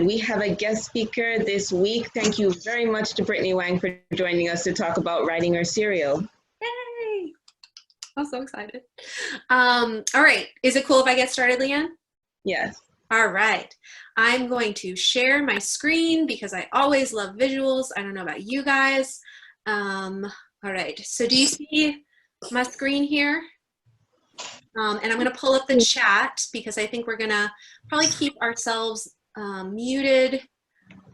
we have a guest speaker this week. Thank you very much to Brittany Wang for joining us to talk about writing her serial. Yay! I'm so excited. All right, is it cool if I get started, Leigh-An? Yes. All right, I'm going to share my screen because I always love visuals. I don't know about you guys. All right, so do you see my screen here? And I'm going to pull up the chat because I think we're going to probably keep ourselves muted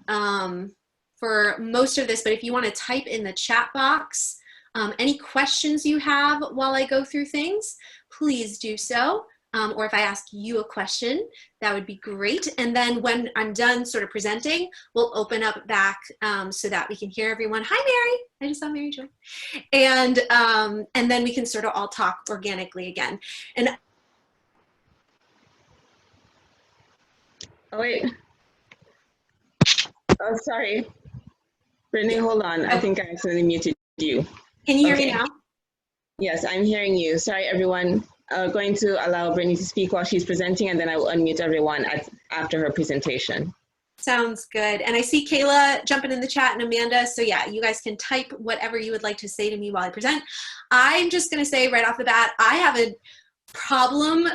for most of this. But if you want to type in the chat box any questions you have while I go through things, please do so. Or if I ask you a question, that would be great. And then when I'm done sort of presenting, we'll open up back so that we can hear everyone. Hi, Mary. I just saw Mary join. And then we can sort of all talk organically again. And oh, wait. Oh, sorry. Brittany, hold on. I think I accidentally muted you. Can you hear me now? Yes, I'm hearing you. Sorry, everyone. Going to allow Brittany to speak while she's presenting, and then I will unmute everyone after her presentation. Sounds good. And I see Kayla jumping in the chat and Amanda. So yeah, you guys can type whatever you would like to say to me while I present. I'm just going to say right off the bat, I have a problem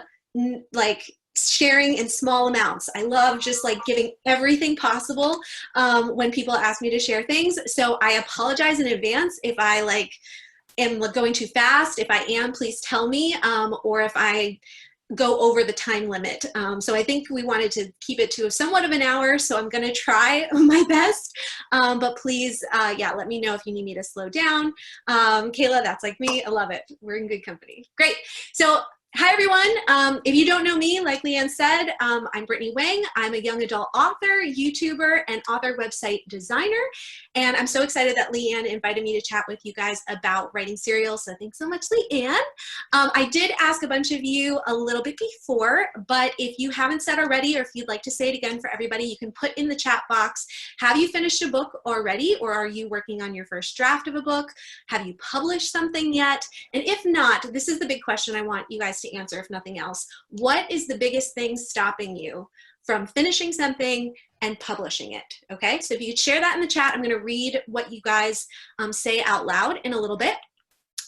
like sharing in small amounts. I love just like giving everything possible when people ask me to share things. So I apologize in advance if I like am going too fast. If I am, please tell me, or if I go over the time limit. So I think we wanted to keep it to somewhat of an hour, so I'm gonna try my best, but please, yeah, let me know if you need me to slow down. Kayla, that's like me, I love it. We're in good company. Great, so hi everyone. If you don't know me, like Leigh-An said, I'm Brittany Wang. I'm a young adult author, YouTuber, and author website designer. And I'm so excited that Leigh-An invited me to chat with you guys about writing serials. So thanks so much, Leigh-An. I did ask a bunch of you a little bit before, but if you haven't said already, or if you'd like to say it again for everybody, you can put in the chat box, have you finished a book already? Or are you working on your first draft of a book? Have you published something yet? And if not, this is the big question I want you guys to answer, if nothing else. What is the biggest thing stopping you from finishing something and publishing it? Okay, so if you could share that in the chat, I'm going to read what you guys say out loud in a little bit.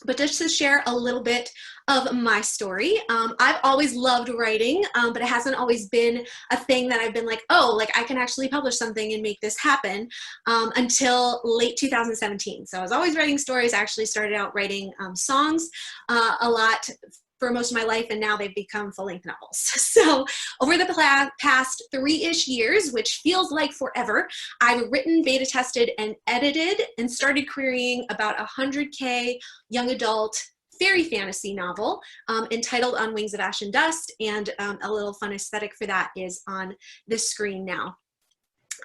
But just to share a little bit of my story, I've always loved writing, but it hasn't always been a thing that I've been like, oh, like I can actually publish something and make this happen until late 2017. So I was always writing stories. I actually started out writing songs a lot for most of my life, and now they've become full-length novels. So over the past 3-ish years, which feels like forever, I've written, beta tested, and edited, and started querying about 100K young adult fairy fantasy novel entitled On Wings of Ash and Dust, and a little fun aesthetic for that is on this screen now.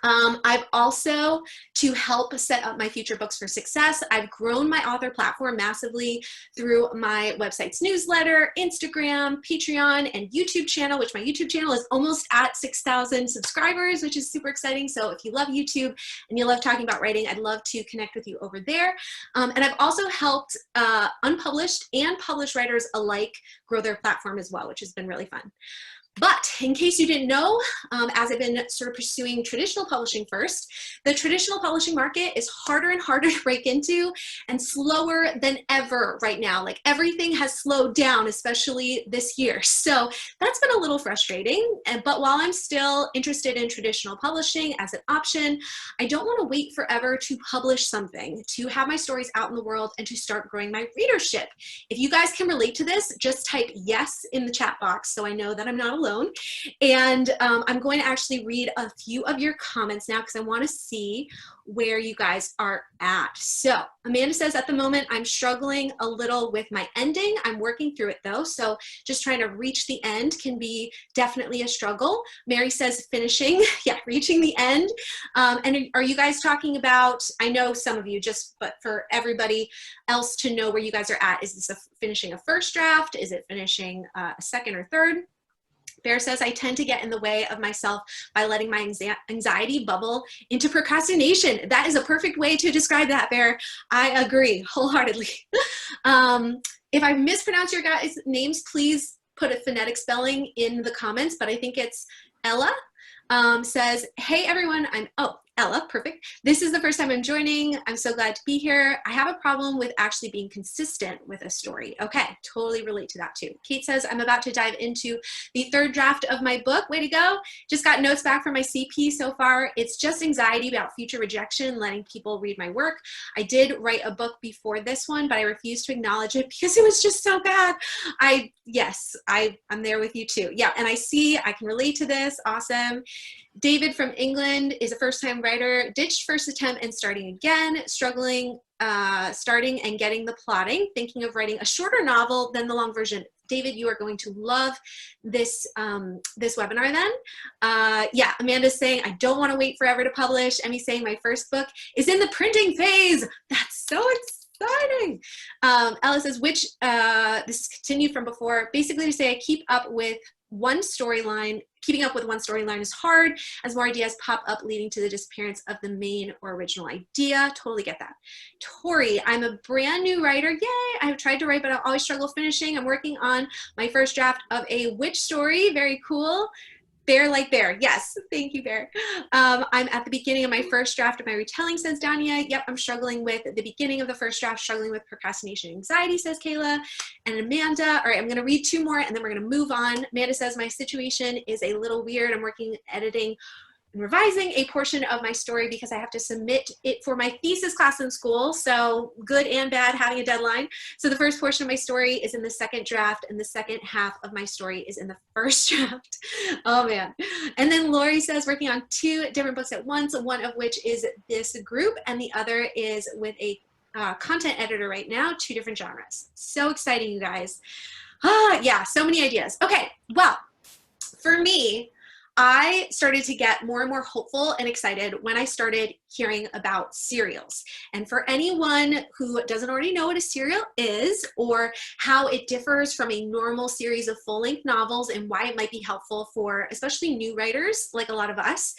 I've also, to help set up my future books for success, I've grown my author platform massively through my website's newsletter, Instagram, Patreon, and YouTube channel, which my YouTube channel is almost at 6,000 subscribers, which is super exciting. So if you love YouTube and you love talking about writing, I'd love to connect with you over there. And I've also helped unpublished and published writers alike grow their platform as well, which has been really fun. But in case you didn't know, as I've been sort of pursuing traditional publishing first, the traditional publishing market is harder and harder to break into and slower than ever right now. Like everything has slowed down, especially this year. So that's been a little frustrating. But while I'm still interested in traditional publishing as an option, I don't want to wait forever to publish something, to have my stories out in the world and to start growing my readership. If you guys can relate to this, just type yes in the chat box so I know that I'm not alone. And I'm going to actually read a few of your comments now because I want to see where you guys are at. So Amanda says, at the moment, I'm struggling a little with my ending. I'm working through it though. So just trying to reach the end can be definitely a struggle. Mary says finishing, yeah, reaching the end. And are you guys talking about, I know some of you just, but for everybody else to know where you guys are at, is this finishing a first draft? Is it finishing a second or third? Bear says, I tend to get in the way of myself by letting my anxiety bubble into procrastination. That is a perfect way to describe that, Bear. I agree wholeheartedly. If I mispronounce your guys' names, please put a phonetic spelling in the comments, but I think it's Ella. says, hey everyone, Ella, perfect. This is the first time I'm joining. I'm so glad to be here. I have a problem with actually being consistent with a story. Okay, totally relate to that too. Kate says, I'm about to dive into the third draft of my book. Way to go. Just got notes back from my CP so far. It's just anxiety about future rejection, letting people read my work. I did write a book before this one, but I refused to acknowledge it because it was just so bad. Yes, I'm there with you too. Yeah, and I can relate to this. Awesome. David from England is a first-time writer, ditched first attempt and starting again, struggling starting and getting the plotting, thinking of writing a shorter novel than the long version. David, you are going to love this this webinar then. Yeah, Amanda's saying, I don't want to wait forever to publish. Emmy's saying, my first book is in the printing phase. That's so exciting. Ella says, this is continued from before, basically to say I keeping up with one storyline is hard as more ideas pop up leading to the disappearance of the main or original idea. Totally get that. Tori, I'm a brand new writer. Yay! I have tried to write, but I always struggle finishing. I'm working on my first draft of a witch story. Very cool. Bear like bear. Yes. Thank you, Bear. I'm at the beginning of my first draft of my retelling, says Dania. Yep, I'm struggling with the beginning of the first draft, struggling with procrastination and anxiety, says Kayla. And Amanda, all right, I'm going to read two more and then we're going to move on. Amanda says, my situation is a little weird. I'm working, editing, and revising a portion of my story because I have to submit it for my thesis class in school. So good and bad having a deadline. So the first portion of my story is in the second draft and the second half of my story is in the first draft. Oh man. And then Lori says, working on two different books at once, one of which is this group and the other is with a content editor right now, two different genres. So exciting, you guys. Yeah, so many ideas. Okay, well, for me, I started to get more and more hopeful and excited when I started hearing about serials. And for anyone who doesn't already know what a serial is or how it differs from a normal series of full-length novels and why it might be helpful for especially new writers like a lot of us,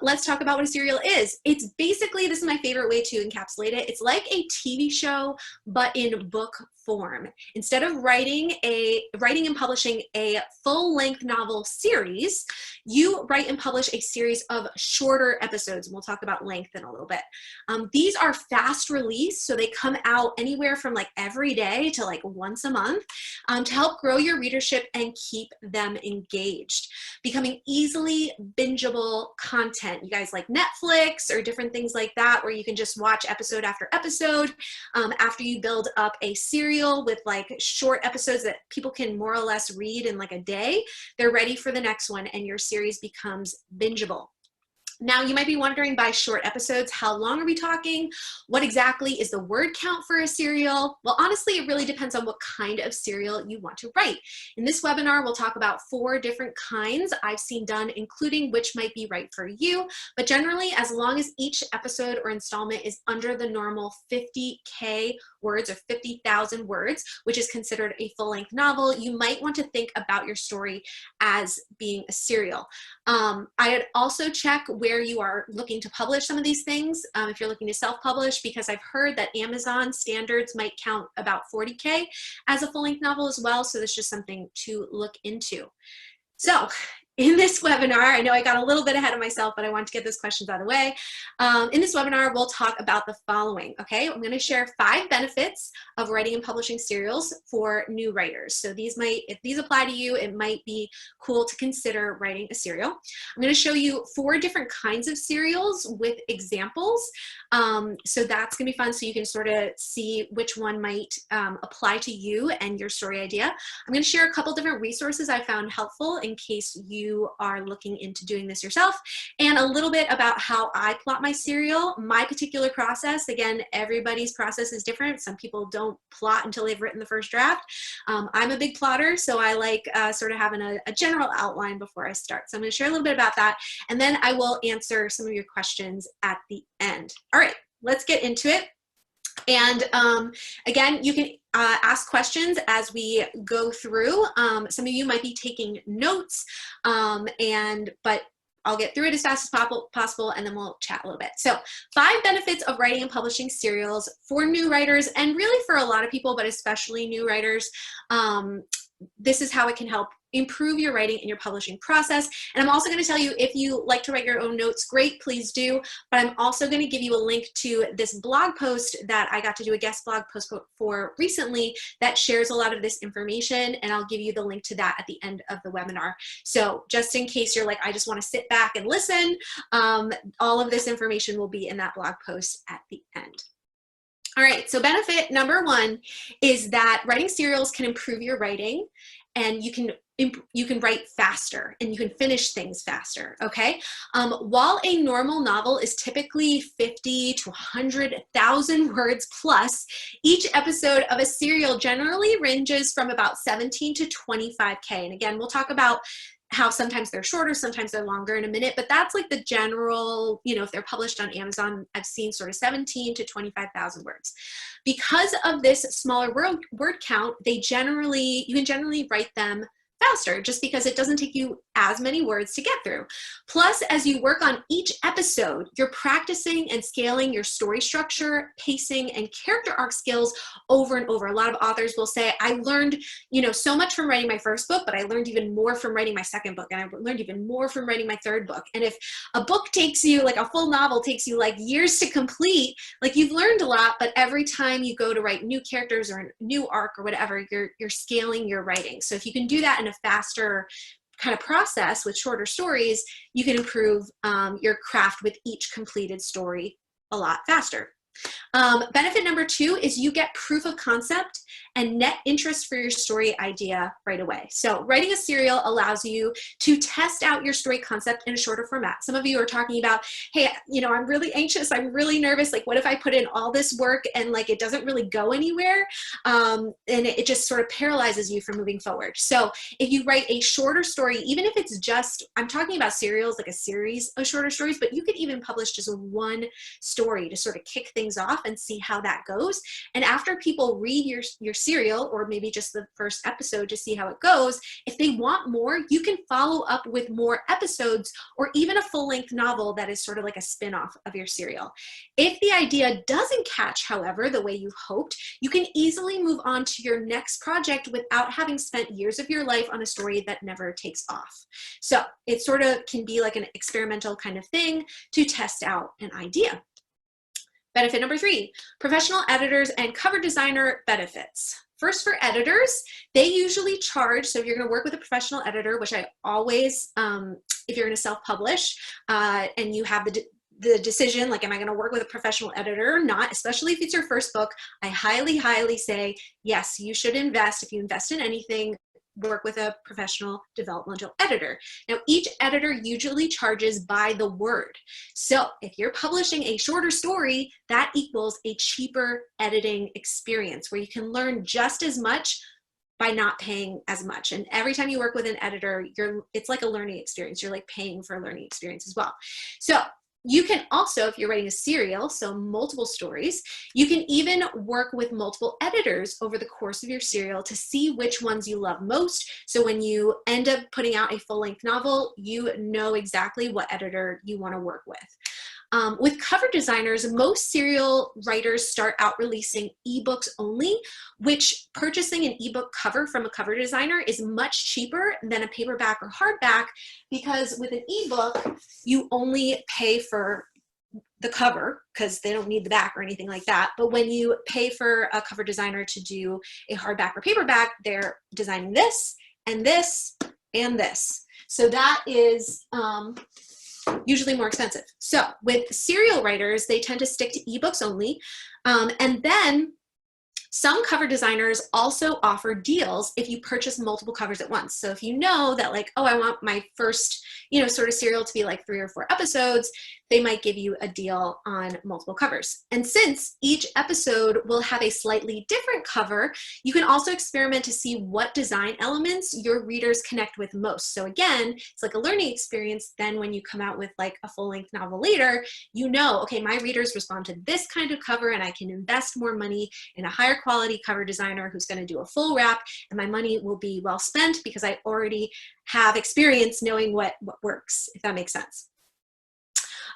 let's talk about what a serial is. It's basically, this is my favorite way to encapsulate it, it's like a TV show but in book form. Instead of writing and publishing a full-length novel series, you write and publish a series of shorter episodes, and we'll talk about length in a little bit. These are fast release, so they come out anywhere from like every day to like once a month to help grow your readership and keep them engaged. Becoming easily bingeable content. You guys like Netflix or different things like that where you can just watch episode after episode after you build up a serial with like short episodes that people can more or less read in like a day. They're ready for the next one and your series becomes bingeable. Now, you might be wondering by short episodes, how long are we talking? What exactly is the word count for a serial? Well, honestly, it really depends on what kind of serial you want to write. In this webinar, we'll talk about 4 different kinds I've seen done, including which might be right for you. But generally, as long as each episode or installment is under the normal 50K words or 50,000 words, which is considered a full-length novel, you might want to think about your story as being a serial. I'd also check where you are looking to publish some of these things. If you're looking to self-publish, because I've heard that Amazon standards might count about 40K as a full-length novel as well. So that's just something to look into. So in this webinar, I know I got a little bit ahead of myself, but I want to get those questions out of the way. In this webinar, we'll talk about the following, okay? I'm gonna share 5 benefits of writing and publishing serials for new writers. So these might, if these apply to you, it might be cool to consider writing a serial. I'm gonna show you 4 different kinds of serials with examples. So that's gonna be fun, so you can sort of see which one might apply to you and your story idea. I'm gonna share a couple different resources I found helpful in case you are looking into doing this yourself, and a little bit about how I plot my serial, my particular process. Again, everybody's process is different. Some people don't plot until they've written the first draft. I'm a big plotter, so I like sort of having a general outline before I start. So I'm going to share a little bit about that, and then I will answer some of your questions at the end. All right, let's get into it. And again, you can ask questions as we go through. Some of you might be taking notes, but I'll get through it as fast as possible, and then we'll chat a little bit. So 5 benefits of writing and publishing serials for new writers, and really for a lot of people, but especially new writers. This is how it can help improve your writing and your publishing process. And I'm also going to tell you, if you like to write your own notes, great, please do. But I'm also going to give you a link to this blog post that I got to do a guest blog post for recently that shares a lot of this information, and I'll give you the link to that at the end of the webinar. So just in case you're like, I just want to sit back and listen, all of this information will be in that blog post at the end. All right, so benefit number 1 is that writing serials can improve your writing, and you can write faster and you can finish things faster, okay? While a normal novel is typically 50 to 100,000 words plus, each episode of a serial generally ranges from about 17 to 25K. And again, we'll talk about how sometimes they're shorter, sometimes they're longer in a minute, but that's like the general, you know, if they're published on Amazon, I've seen sort of 17 to 25,000 words. Because of this smaller word count, you can generally write them faster, just because it doesn't take you as many words to get through. Plus, as you work on each episode, you're practicing and scaling your story structure, pacing, and character arc skills over and over. A lot of authors will say, I learned, you know, so much from writing my first book, but I learned even more from writing my second book, and I learned even more from writing my third book. And if a book takes you, like a full novel takes you like years to complete, like you've learned a lot, but every time you go to write new characters or a new arc or whatever, you're scaling your writing. So if you can do that in a faster kind of process with shorter stories, you can improve your craft with each completed story a lot faster. Benefit number 2 is you get proof of concept and net interest for your story idea right away. So writing a serial allows you to test out your story concept in a shorter format. Some of you are talking about, hey, you know, I'm really anxious, I'm really nervous, like what if I put in all this work and like it doesn't really go anywhere, and it just sort of paralyzes you from moving forward. So if you write a shorter story, even if it's just, I'm talking about serials like a series of shorter stories, but you could even publish just one story to sort of kick things off and see how that goes. And after people read your serial, or maybe just the first episode to see how it goes, if they want more, you can follow up with more episodes or even a full-length novel that is sort of like a spin-off of your serial. If the idea doesn't catch, however, the way you hoped, you can easily move on to your next project without having spent years of your life on a story that never takes off. So it sort of can be like an experimental kind of thing to test out an idea. Benefit number 3, professional editors and cover designer benefits. First, for editors, they usually charge, so if you're going to work with a professional editor, which I always, if you're going to self-publish and you have the decision, like, am I going to work with a professional editor or not, especially if it's your first book, I highly, highly say, yes, you should invest. If you invest in anything, work with a professional developmental editor. Now, each editor usually charges by the word. So if you're publishing a shorter story, that equals a cheaper editing experience where you can learn just as much by not paying as much. And every time you work with an editor, it's like a learning experience. You're like paying for a learning experience as well. So you can also, if you're writing a serial, so multiple stories, you can even work with multiple editors over the course of your serial to see which ones you love most. So when you end up putting out a full-length novel, you know exactly what editor you want to work with. With cover designers, most serial writers start out releasing ebooks only, which purchasing an ebook cover from a cover designer is much cheaper than a paperback or hardback, because with an ebook, you only pay for the cover because they don't need the back or anything like that. But when you pay for a cover designer to do a hardback or paperback, they're designing this and this and this. So that is usually more expensive. So with serial writers, they tend to stick to ebooks only. And then some cover designers also offer deals if you purchase multiple covers at once. So if you know that, like, oh, I want my first, sort of serial to be like 3 or 4 episodes, they might give you a deal on multiple covers. And since each episode will have a slightly different cover, you can also experiment to see what design elements your readers connect with most. So again, it's like a learning experience. Then when you come out with like a full-length novel later, okay, my readers respond to this kind of cover, and I can invest more money in a higher quality cover designer who's going to do a full wrap, and my money will be well spent because I already have experience knowing what works, if that makes sense.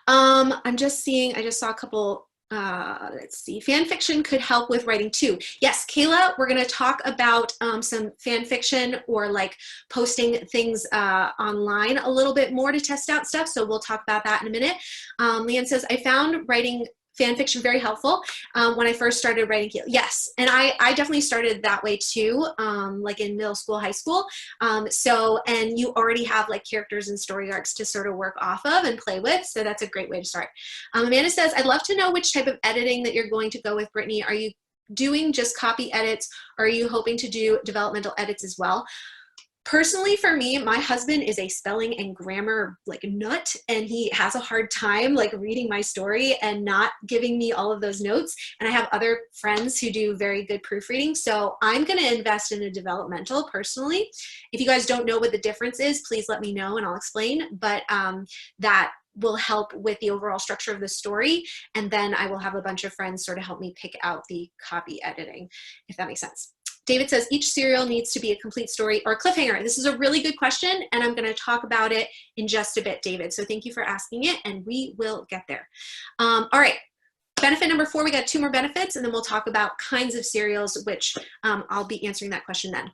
I'm just seeing, I just saw a couple Let's see, fan fiction could help with writing too. Yes, Kayla, we're going to talk about some fan fiction or like posting things online a little bit more to test out stuff. So we'll talk about that in a minute. Leigh-An says, I found writing fan fiction very helpful when I first started writing. Yes, and I definitely started that way too, like in middle school, high school. And you already have like characters and story arcs to sort of work off of and play with, so that's a great way to start. Amanda says, I'd love to know which type of editing that you're going to go with, Brittany. Are you doing just copy edits, or are you hoping to do developmental edits as well? Personally, for me, my husband is a spelling and grammar like nut, and he has a hard time like reading my story and not giving me all of those notes. And I have other friends who do very good proofreading. So I'm going to invest in a developmental personally. If you guys don't know what the difference is, please let me know and I'll explain. But that will help with the overall structure of the story. And then I will have a bunch of friends sort of help me pick out the copy editing, if that makes sense. David says, each serial needs to be a complete story or a cliffhanger. This is a really good question, and I'm going to talk about it in just a bit, David. So thank you for asking it, and we will get there. All right. Benefit number 4, we got 2 more benefits, and then we'll talk about kinds of serials, which I'll be answering that question then.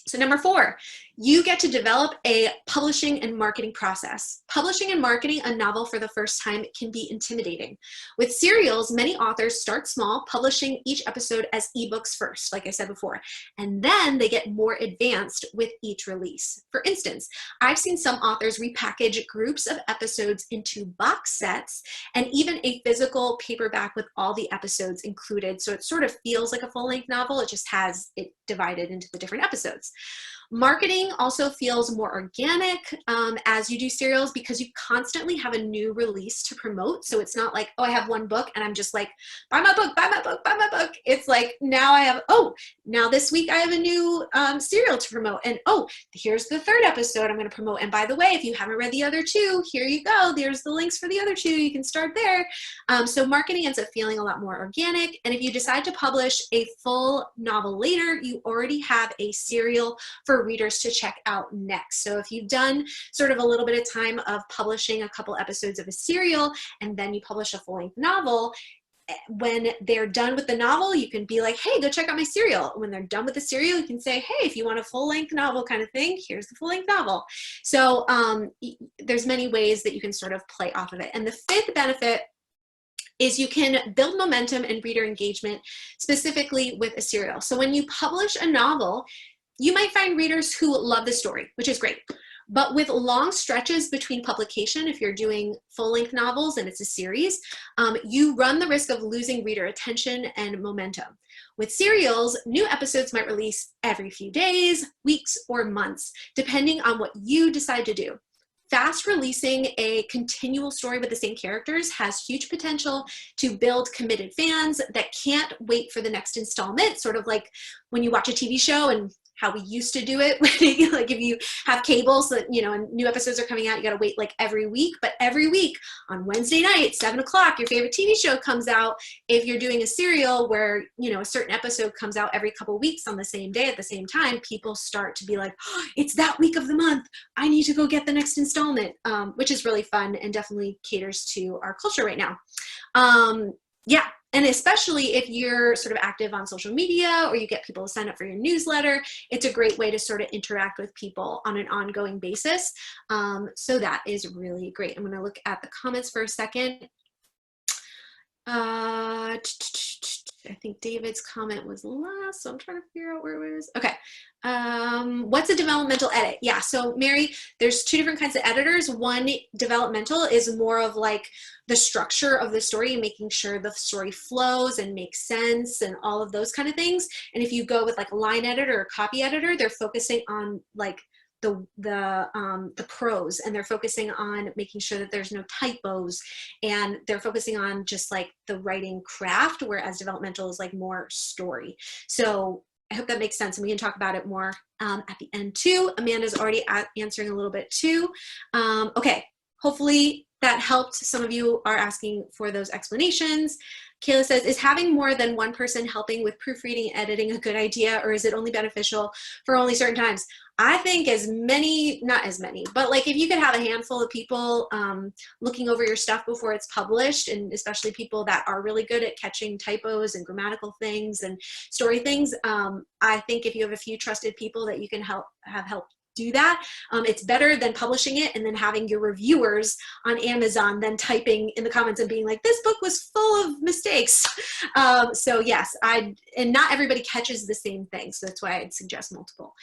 So number 4, you get to develop a publishing and marketing process. Publishing and marketing a novel for the first time can be intimidating. With serials, many authors start small, publishing each episode as ebooks first, like I said before, and then they get more advanced with each release. For instance, I've seen some authors repackage groups of episodes into box sets and even a physical paperback with all the episodes included. So it sort of feels like a full-length novel. It just has it divided into the different episodes. Marketing also feels more organic as you do serials because you constantly have a new release to promote. So it's not like, oh, I have one book and I'm just like, buy my book, buy my book, buy my book. It's like, now I have, oh, now this week I have a new serial to promote. And oh, here's the 3rd episode I'm going to promote. And by the way, if you haven't read the other 2, here you go. There's the links for the other 2. You can start there. So marketing ends up feeling a lot more organic. And if you decide to publish a full novel later, you already have a serial for readers to check out next. So if you've done sort of a little bit of time of publishing a couple episodes of a serial and then you publish a full-length novel, when they're done with the novel, you can be like, hey, go check out my serial. When they're done with the serial, you can say, hey, if you want a full-length novel kind of thing, here's the full-length novel. So there's many ways that you can sort of play off of it. And the 5th benefit is you can build momentum and reader engagement specifically with a serial. So when you publish a novel, you might find readers who love the story, which is great. But with long stretches between publication, if you're doing full-length novels and it's a series, you run the risk of losing reader attention and momentum. With serials, new episodes might release every few days, weeks, or months, depending on what you decide to do. Fast releasing a continual story with the same characters has huge potential to build committed fans that can't wait for the next installment, sort of like when you watch a TV show and how we used to do it. Like if you have cable, so that, you know, and new episodes are coming out, you got to wait like every week. But every week on Wednesday night, 7 o'clock, your favorite TV show comes out. If you're doing a serial where, you know, a certain episode comes out every couple weeks on the same day at the same time, people start to be like, oh, it's that week of the month. I need to go get the next installment, which is really fun and definitely caters to our culture right now. Yeah. And especially if you're sort of active on social media or you get people to sign up for your newsletter, it's a great way to sort of interact with people on an ongoing basis. So that is really great. I'm going to look at the comments for a second. I think David's comment was last, so I'm trying to figure out where it was. Okay. What's a developmental edit? Yeah, so Mary, there's 2 different kinds of editors. One, developmental, is more of like the structure of the story and making sure the story flows and makes sense and all of those kind of things. And if you go with like a line editor or copy editor, they're focusing on like the prose, and they're focusing on making sure that there's no typos, and they're focusing on just like the writing craft, whereas developmental is like more story. So I hope that makes sense, and we can talk about it more at the end too. Amanda's already answering a little bit too. Okay, hopefully that helped. Some of you are asking for those explanations. Kayla says, is having more than one person helping with proofreading and editing a good idea, or is it only beneficial for only certain times? I think as many, not as many, but like if you could have a handful of people looking over your stuff before it's published, and especially people that are really good at catching typos and grammatical things and story things, I think if you have a few trusted people that you can have help do that, it's better than publishing it and then having your reviewers on Amazon then typing in the comments and being like, this book was full of mistakes. So yes, and not everybody catches the same thing, so that's why I'd suggest multiple.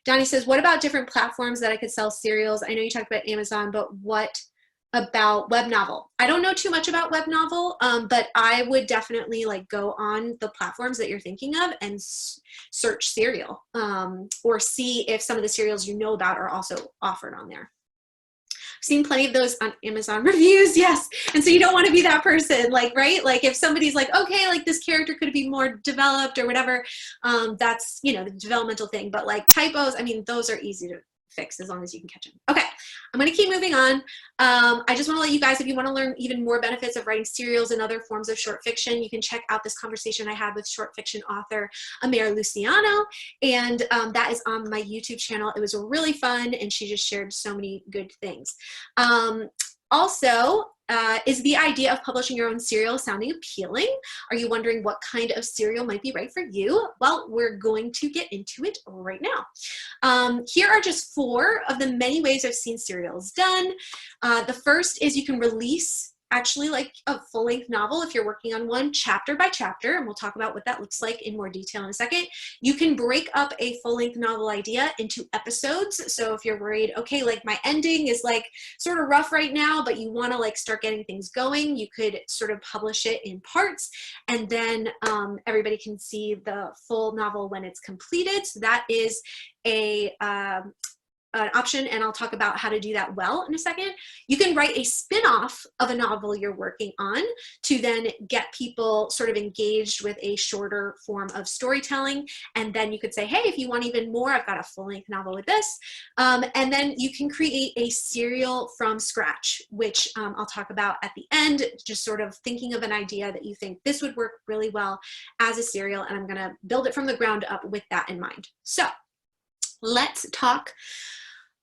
Donnie says, what about different platforms that I could sell serials? I know you talked about Amazon, but what about web novel? I don't know too much about web novel, but I would definitely like go on the platforms that you're thinking of and search serial, or see if some of the serials you know about are also offered on there. I've seen plenty of those on Amazon reviews, yes. And so you don't want to be that person, like, right? Like if somebody's like, okay, like this character could be more developed or whatever, that's, you know, the developmental thing. But like typos, I mean, those are easy to fix as long as you can catch them. Okay, I'm going to keep moving on. I just want to let you guys, if you want to learn even more benefits of writing serials and other forms of short fiction, you can check out this conversation I had with short fiction author Amir Luciano, and that is on my YouTube channel. It was really fun, and she just shared so many good things. Also, is the idea of publishing your own serial sounding appealing? Are you wondering what kind of serial might be right for you? Well, we're going to get into it right now. Here are just 4 of the many ways I've seen serials done. The first is you can release actually like a full-length novel if you're working on one chapter by chapter, and we'll talk about what that looks like in more detail in a second. You can break up a full-length novel idea into episodes. So if you're worried, okay, like my ending is like sort of rough right now, but you want to like start getting things going, you could sort of publish it in parts, and then everybody can see the full novel when it's completed. So that is an option, and I'll talk about how to do that well in a second. You can write a spin-off of a novel you're working on to then get people sort of engaged with a shorter form of storytelling, and then you could say, hey, if you want even more, I've got a full-length novel with this, and then you can create a serial from scratch, which I'll talk about at the end, just sort of thinking of an idea that you think this would work really well as a serial, and I'm gonna build it from the ground up with that in mind. So let's talk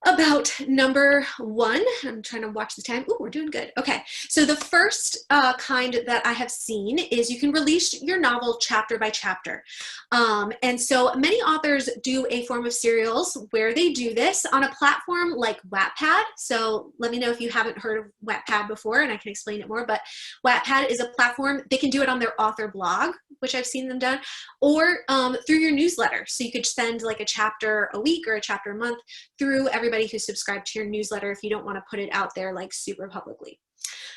about number 1. I'm trying to watch the time. Ooh, we're doing good. Okay, so the first kind that I have seen is you can release your novel chapter by chapter. And so many authors do a form of serials where they do this on a platform like Wattpad. So let me know if you haven't heard of Wattpad before, and I can explain it more, but Wattpad is a platform. They can do it on their author blog, which I've seen them done, or through your newsletter. So you could send like a chapter a week or a chapter a month through everybody who's subscribed to your newsletter if you don't want to put it out there like super publicly.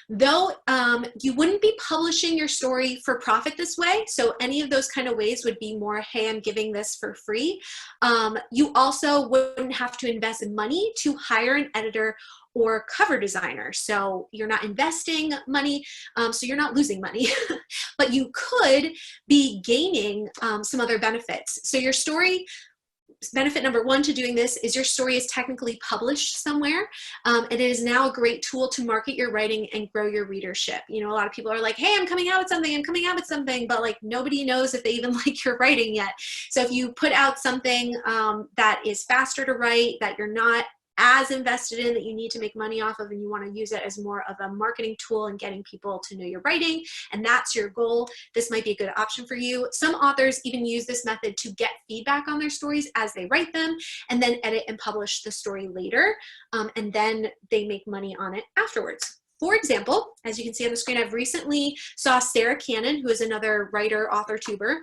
Though you wouldn't be publishing your story for profit this way, so any of those kind of ways would be more, hey, I'm giving this for free. You also wouldn't have to invest money to hire an editor or cover designer. So you're not investing money, so you're not losing money, but you could be gaining some other benefits. So your story, benefit number 1 to doing this is your story is technically published somewhere. It is now a great tool to market your writing and grow your readership. You know, a lot of people are like, hey, I'm coming out with something, but like nobody knows if they even like your writing yet. So if you put out something that is faster to write, that you're not as invested in, that you need to make money off of, and you want to use it as more of a marketing tool and getting people to know your writing, and that's your goal, this might be a good option for you. Some authors even use this method to get feedback on their stories as they write them, and then edit and publish the story later, and then they make money on it afterwards. For example, as you can see on the screen, I've recently saw Sarah Cannon, who is another writer, author, tuber,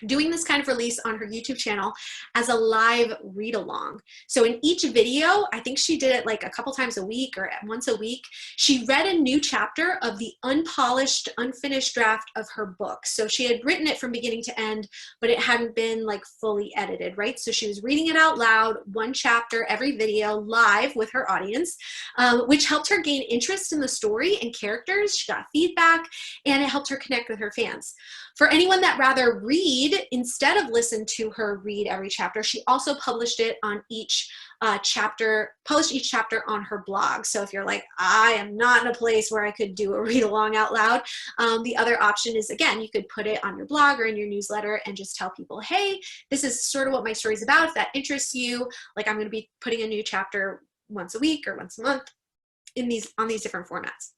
doing this kind of release on her YouTube channel as a live read-along. So in each video, I think she did it like a couple times a week or once a week, she read a new chapter of the unpolished, unfinished draft of her book. So she had written it from beginning to end, but it hadn't been like fully edited, right? So she was reading it out loud, one chapter every video, live with her audience, which helped her gain interest in the story and characters. She got feedback, and it helped her connect with her fans. For anyone that rather read instead of listen to her read every chapter, she also published it on each publish each chapter on her blog. So if you're like, I am not in a place where I could do a read along out loud, the other option is, again, you could put it on your blog or in your newsletter and just tell people, hey, this is sort of what my story is about. If that interests you, like I'm going to be putting a new chapter once a week or once a month on these different formats.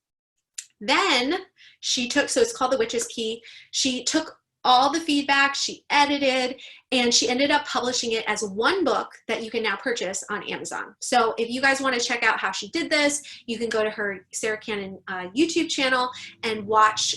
Then she took, so it's called The Witch's Key. She took all the feedback, she edited, and she ended up publishing it as one book that you can now purchase on Amazon. So if you guys want to check out how she did this, you can go to her Sarah Cannon YouTube channel and watch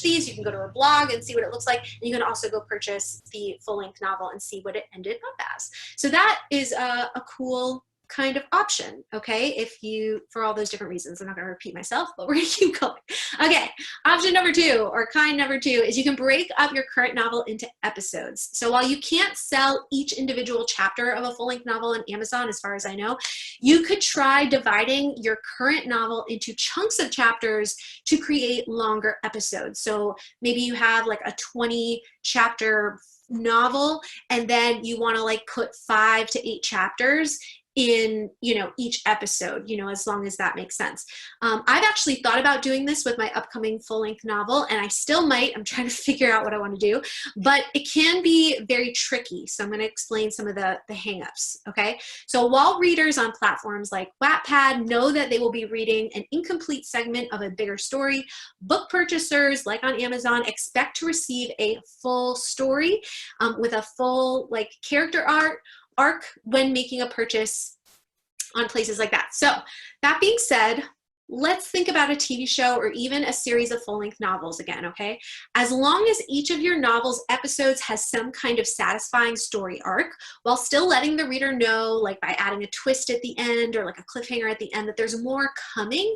these. You can go to her blog and see what it looks like. And you can also go purchase the full-length novel and see what it ended up as. So that is a cool kind of option, okay, if you, for all those different reasons. I'm not going to repeat myself, but we're going to keep going. Okay, option number 2, or kind number 2, is you can break up your current novel into episodes. So while you can't sell each individual chapter of a full-length novel on Amazon, as far as I know, you could try dividing your current novel into chunks of chapters to create longer episodes. So maybe you have like a 20-chapter novel, and then you want to like put 5 to 8 chapters in, you know, each episode, you know, as long as that makes sense. I've actually thought about doing this with my upcoming full-length novel, and I still might. I'm trying to figure out what I want to do, but it can be very tricky. So I'm going to explain some of the hang-ups, okay? So while readers on platforms like Wattpad know that they will be reading an incomplete segment of a bigger story, book purchasers like on Amazon expect to receive a full story with a full like character arc when making a purchase on places like that. So that being said, let's think about a TV show or even a series of full-length novels again, okay? As long as each of your novel's episodes has some kind of satisfying story arc, while still letting the reader know, like by adding a twist at the end or like a cliffhanger at the end, that there's more coming,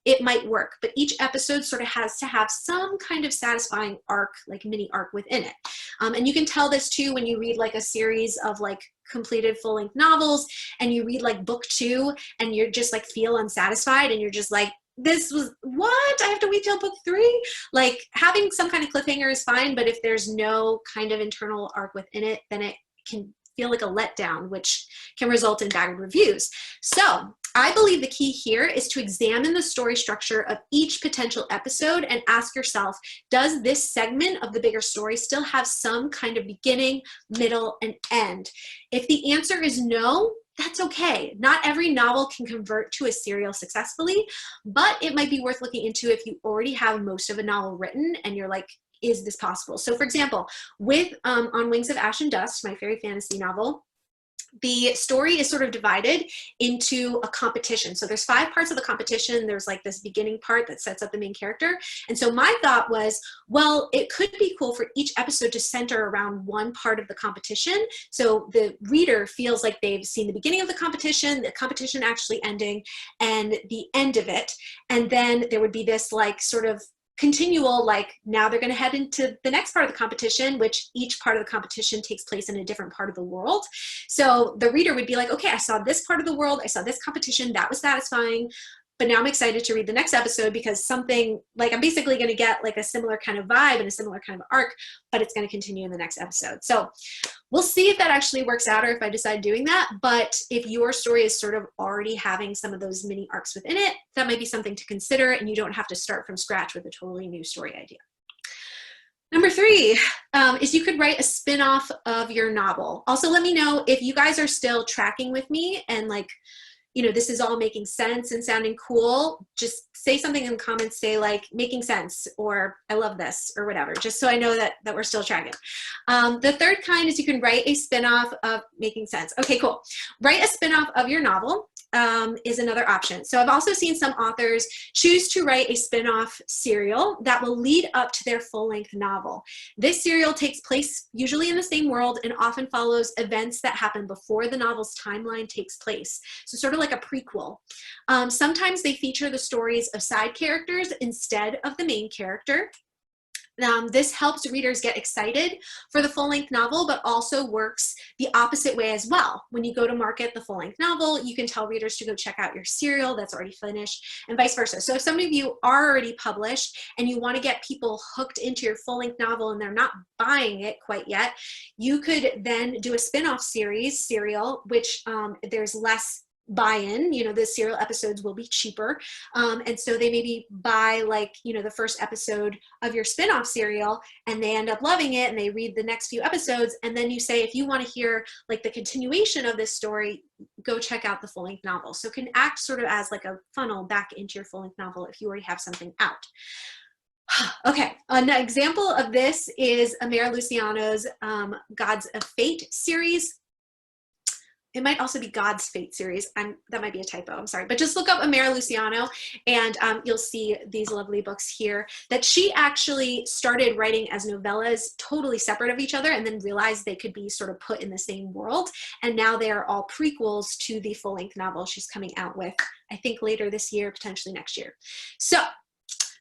it might work. But each episode sort of has to have some kind of satisfying arc, like mini arc within it. And you can tell this too when you read like a series of like completed full-length novels and you read like book 2 and you're just like feel unsatisfied and you're just like, this was what? I have to wait till book 3? Like having some kind of cliffhanger is fine, but if there's no kind of internal arc within it, then it can feel like a letdown, which can result in bad reviews. So I believe the key here is to examine the story structure of each potential episode and ask yourself, does this segment of the bigger story still have some kind of beginning, middle, and end? If the answer is no, that's okay. Not every novel can convert to a serial successfully, but it might be worth looking into if you already have most of a novel written and you're like, is this possible? So for example, with On Wings of Ash and Dust, my fairy fantasy novel, the story is sort of divided into a competition. So there's 5 parts of the competition. There's like this beginning part that sets up the main character. And so my thought was, well, it could be cool for each episode to center around one part of the competition. So the reader feels like they've seen the beginning of the competition actually ending, and the end of it. And then there would be this like sort of continual, like now they're going to head into the next part of the competition, which each part of the competition takes place in a different part of the world. So the reader would be like, okay, I saw this part of the world, I saw this competition, that was satisfying, but now I'm excited to read the next episode because something, like I'm basically going to get like a similar kind of vibe and a similar kind of arc, but it's going to continue in the next episode. So we'll see if that actually works out or if I decide doing that. But if your story is sort of already having some of those mini arcs within it, that might be something to consider, and you don't have to start from scratch with a totally new story idea. Number 3 is you could write a spin-off of your novel. Also, let me know if you guys are still tracking with me and like, you know, this is all making sense and sounding cool. Just say something in the comments, say like making sense, or I love this, or whatever, just so I know that we're still tracking. The third kind is you can write a spin-off of making sense. Okay, cool. Write a spin-off of your novel is another option. So I've also seen some authors choose to write a spin-off serial that will lead up to their full-length novel. This serial takes place usually in the same world and often follows events that happen before the novel's timeline takes place. So sort of like a prequel. Sometimes they feature the stories of side characters instead of the main character. This helps readers get excited for the full-length novel, but also works the opposite way as well. When you go to market the full-length novel, you can tell readers to go check out your serial that's already finished, and vice versa. So if some of you are already published and you want to get people hooked into your full-length novel and they're not buying it quite yet, you could then do a spin-off series, serial, which there's less buy-in, you know, the serial episodes will be cheaper. And so they maybe buy, like, you know, the first episode of your spin-off serial and they end up loving it and they read the next few episodes. And then you say, if you want to hear like the continuation of this story, go check out the full-length novel. So it can act sort of as like a funnel back into your full-length novel if you already have something out. Okay, an example of this is Amara Luciano's Gods of Fate series. It might also be God's Fate series. That might be a typo, I'm sorry. But just look up Amara Luciano and you'll see these lovely books here that she actually started writing as novellas totally separate of each other and then realized they could be sort of put in the same world. And now they are all prequels to the full-length novel she's coming out with, I think later this year, potentially next year. So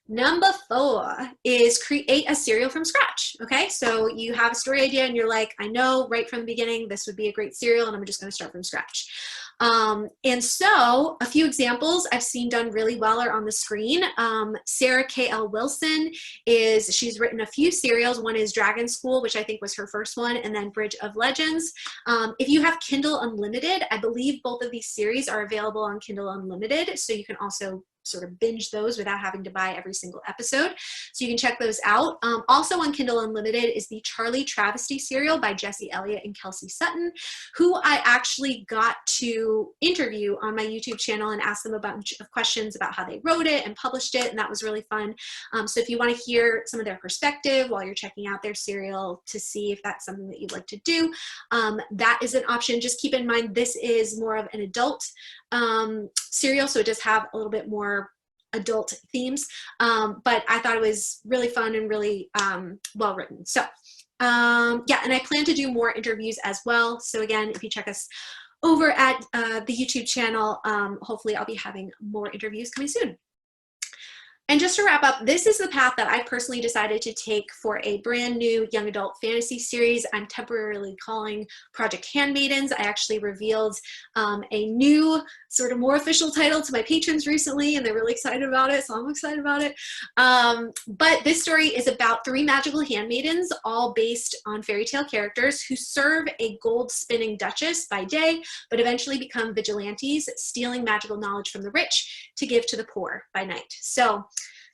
number 4 is create a serial from scratch. Okay, so you have a story idea and you're like, I know right from the beginning this would be a great serial and I'm just going to start from scratch. And so a few examples I've seen done really well are on the screen. Sarah K.L. Wilson she's written a few serials. One is Dragon School, which I think was her first one, and then Bridge of Legends. If you have Kindle Unlimited, I believe both of these series are available on Kindle Unlimited, so you can also sort of binge those without having to buy every single episode. So you can check those out. Also on Kindle Unlimited is the Charlie Travesty serial by Jesse Elliott and Kelsey Sutton, who I actually got to interview on my YouTube channel and ask them a bunch of questions about how they wrote it and published it, and that was really fun. So if you want to hear some of their perspective while you're checking out their serial to see if that's something that you'd like to do, that is an option. Just keep in mind this is more of an adult serial, so it does have a little bit more adult themes, but I thought it was really fun and really well written. So yeah, and I plan to do more interviews as well. So again, if you check us over at the YouTube channel, hopefully I'll be having more interviews coming soon. And just to wrap up, this is the path that I personally decided to take for a brand new young adult fantasy series I'm temporarily calling Project Handmaidens. I actually revealed a new, sort of more official title to my patrons recently, and they're really excited about it, so I'm excited about it. But this story is about 3 magical handmaidens, all based on fairy tale characters who serve a gold spinning duchess by day, but eventually become vigilantes, stealing magical knowledge from the rich to give to the poor by night. So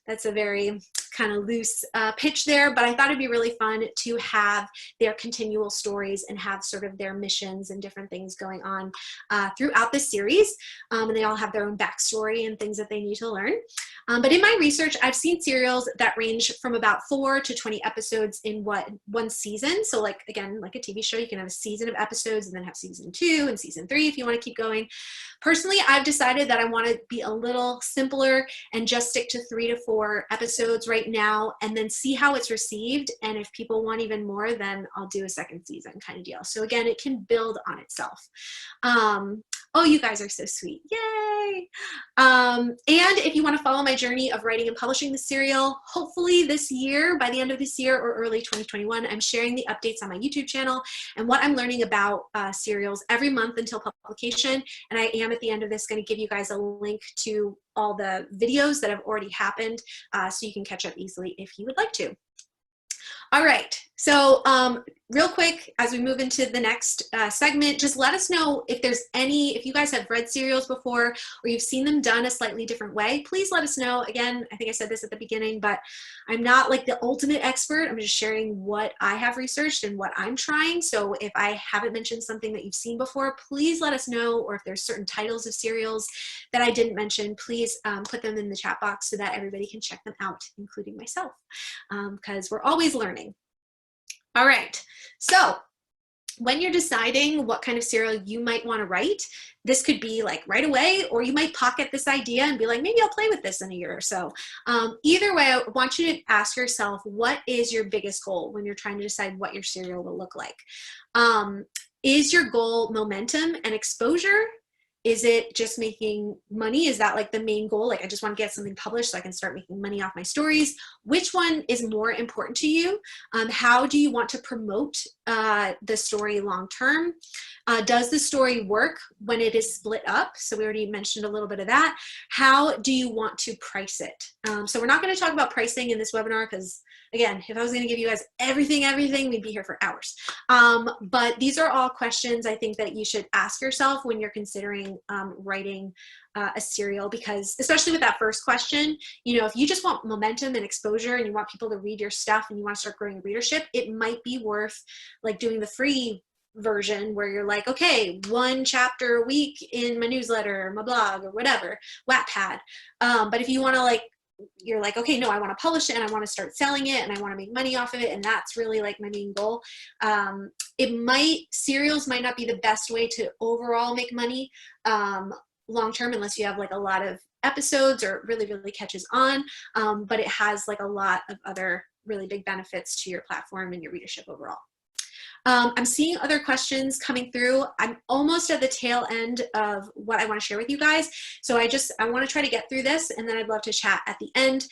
that's a very kind of loose pitch there, but I thought it'd be really fun to have their continual stories and have sort of their missions and different things going on throughout the series. And they all have their own backstory and things that they need to learn. But in my research, I've seen serials that range from about 4 to 20 episodes in one season. So like, again, like a TV show, you can have a season of episodes and then have season 2 and season 3 if you want to keep going. Personally, I've decided that I want to be a little simpler and just stick to 3 to 4 episodes right now and then see how it's received. And if people want even more, then I'll do a second season kind of deal. So again, it can build on itself. Oh, you guys are so sweet. Yay. And if you want to follow my journey of writing and publishing the serial, hopefully this year, by the end of this year or early 2021, I'm sharing the updates on my YouTube channel and what I'm learning about serials every month until publication. And I am at the end of this going to give you guys a link to all the videos that have already happened so you can catch up easily if you would like to. All right, so real quick, as we move into the next segment, just let us know if if you guys have read serials before or you've seen them done a slightly different way. Please let us know. Again, I think I said this at the beginning, but I'm not like the ultimate expert. I'm just sharing what I have researched and what I'm trying. So if I haven't mentioned something that you've seen before, please let us know. Or if there's certain titles of serials that I didn't mention, please put them in the chat box so that everybody can check them out, including myself, because we're always learning. All right, so when you're deciding what kind of serial you might want to write, this could be like right away, or you might pocket this idea and be like, maybe I'll play with this in a year or so. Either way, I want you to ask yourself, what is your biggest goal when you're trying to decide what your serial will look like? Is your goal momentum and exposure? Is it just making money? Is that like the main goal? Like, I just want to get something published so I can start making money off my stories. Which one is more important to you? How do you want to promote the story long term? Does the story work when it is split up? So we already mentioned a little bit of that. How do you want to price it? So we're not going to talk about pricing in this webinar because, again, if I was going to give you guys everything, we'd be here for hours. But these are all questions I think that you should ask yourself when you're considering writing a serial, because especially with that first question, you know, if you just want momentum and exposure and you want people to read your stuff and you want to start growing readership, it might be worth like doing the free version where you're like, okay, 1 chapter a week in my newsletter, my blog, or whatever, Wattpad. But if you want to like, you're like, okay, no, I want to publish it and I want to start selling it and I want to make money off of it, and that's really like my main goal. Serials might not be the best way to overall make money long term unless you have like a lot of episodes or it really, really catches on. But it has like a lot of other really big benefits to your platform and your readership overall. I'm seeing other questions coming through. I'm almost at the tail end of what I want to share with you guys. So I want to try to get through this, and then I'd love to chat at the end.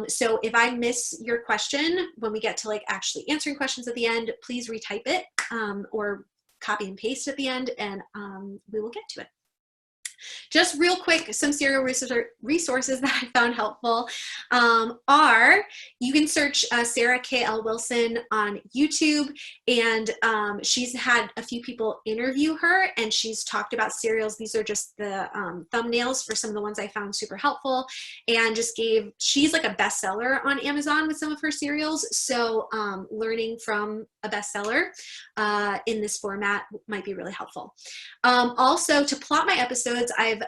So if I miss your question when we get to like actually answering questions at the end, please retype it or copy and paste at the end, and we will get to it. Just real quick, some serial resources that I found helpful are, you can search Sarah K.L. Wilson on YouTube, and she's had a few people interview her, and she's talked about serials. These are just the thumbnails for some of the ones I found super helpful, and she's like a bestseller on Amazon with some of her serials, so learning from a bestseller in this format might be really helpful. Also, to plot my episodes, I've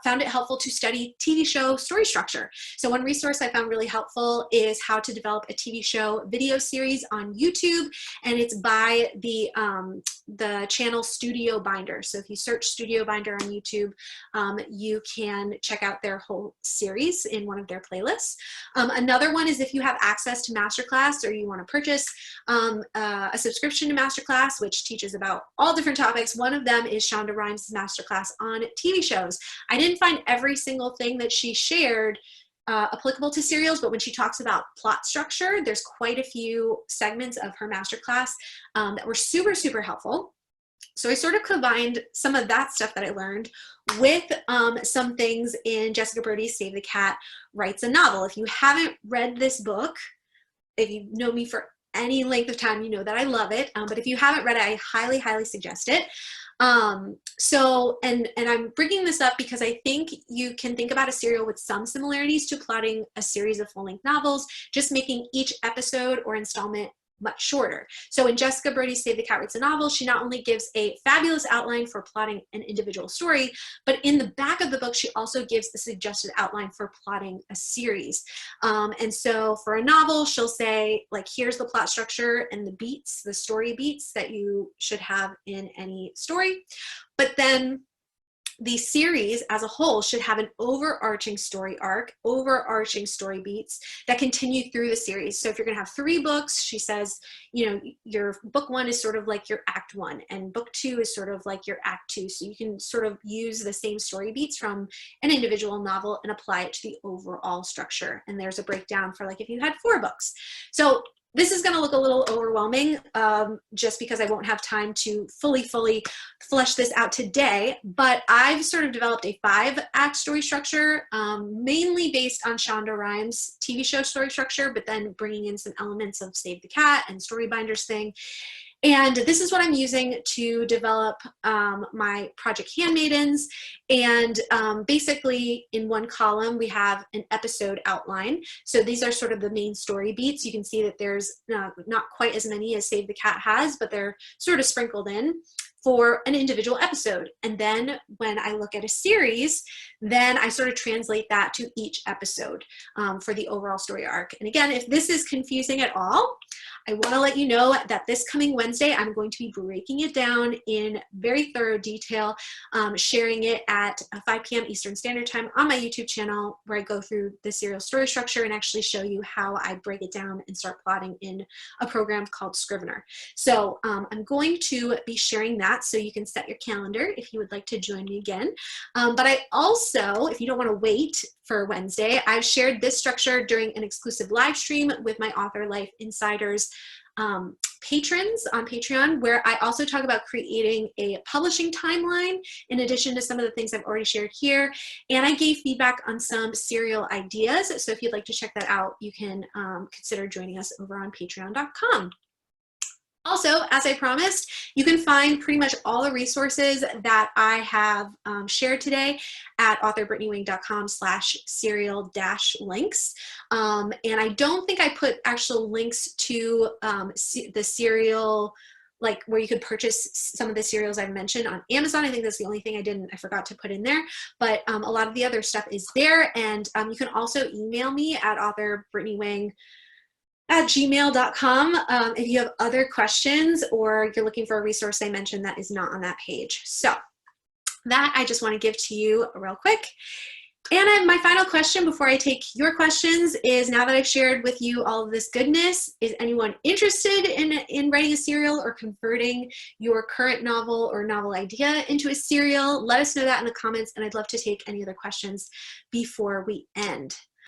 found it helpful to study TV show story structure. So one resource I found really helpful is how to develop a TV show video series on YouTube, and it's by the channel Studio Binder. So if you search Studio Binder on YouTube, you can check out their whole series in one of their playlists. Another one is if you have access to Masterclass or you want to purchase a subscription to Masterclass, which teaches about all different topics. One of them is Shonda Rhimes' Masterclass on TV shows. I didn't find every single thing that she shared applicable to serials, but when she talks about plot structure, there's quite a few segments of her masterclass that were super, super helpful. So I sort of combined some of that stuff that I learned with some things in Jessica Brody's Save the Cat Writes a Novel. If you haven't read this book, if you know me for any length of time, you know that I love it. But if you haven't read it, I highly, highly suggest it. And I'm bringing this up because I think you can think about a serial with some similarities to plotting a series of full-length novels, just making each episode or installment much shorter. So in Jessica Brody's Save the Cat Writes a Novel, she not only gives a fabulous outline for plotting an individual story, but in the back of the book, she also gives a suggested outline for plotting a series. And so for a novel, she'll say, like, here's the plot structure and the beats, the story beats that you should have in any story. But then the series as a whole should have an overarching story arc, overarching story beats that continue through the series. So if you're going to have 3 books, she says, you know, your book 1 is sort of like your act 1, and book 2 is sort of like your act 2. So you can sort of use the same story beats from an individual novel and apply it to the overall structure. And there's a breakdown for like if you had 4 books. So this is going to look a little overwhelming just because I won't have time to fully flesh this out today, but I've sort of developed a 5-act story structure, mainly based on Shonda Rhimes' TV show story structure, but then bringing in some elements of Save the Cat and Story Binder's thing. And this is what I'm using to develop my Project Handmaidens. And basically in one column, we have an episode outline. So these are sort of the main story beats. You can see that there's not quite as many as Save the Cat has, but they're sort of sprinkled in for an individual episode. And then when I look at a series, then I sort of translate that to each episode for the overall story arc. And again, if this is confusing at all, I want to let you know that this coming Wednesday, I'm going to be breaking it down in very thorough detail, sharing it at 5 p.m. Eastern Standard Time on my YouTube channel, where I go through the serial story structure and actually show you how I break it down and start plotting in a program called Scrivener. So I'm going to be sharing that that, so you can set your calendar if you would like to join me again. But I also, if you don't want to wait for Wednesday, I've shared this structure during an exclusive live stream with my Author Life Insiders patrons on Patreon, where I also talk about creating a publishing timeline in addition to some of the things I've already shared here. And I gave feedback on some serial ideas. So if you'd like to check that out, you can consider joining us over on patreon.com. Also, as I promised, you can find pretty much all the resources that I have shared today at authorbrittanyWang.com/serial-links. And I don't think I put actual links to the serial, like where you could purchase some of the serials I've mentioned on Amazon. I think that's the only thing I forgot to put in there. But a lot of the other stuff is there. And you can also email me at authorbrittanyWang@gmail.com if you have other questions or you're looking for a resource I mentioned that is not on that page. So that I just want to give to you real quick. And my final question before I take your questions is, now that I've shared with you all of this goodness, is anyone interested in writing a serial or converting your current novel or novel idea into a serial? Let us know that in the comments, and I'd love to take any other questions before we end.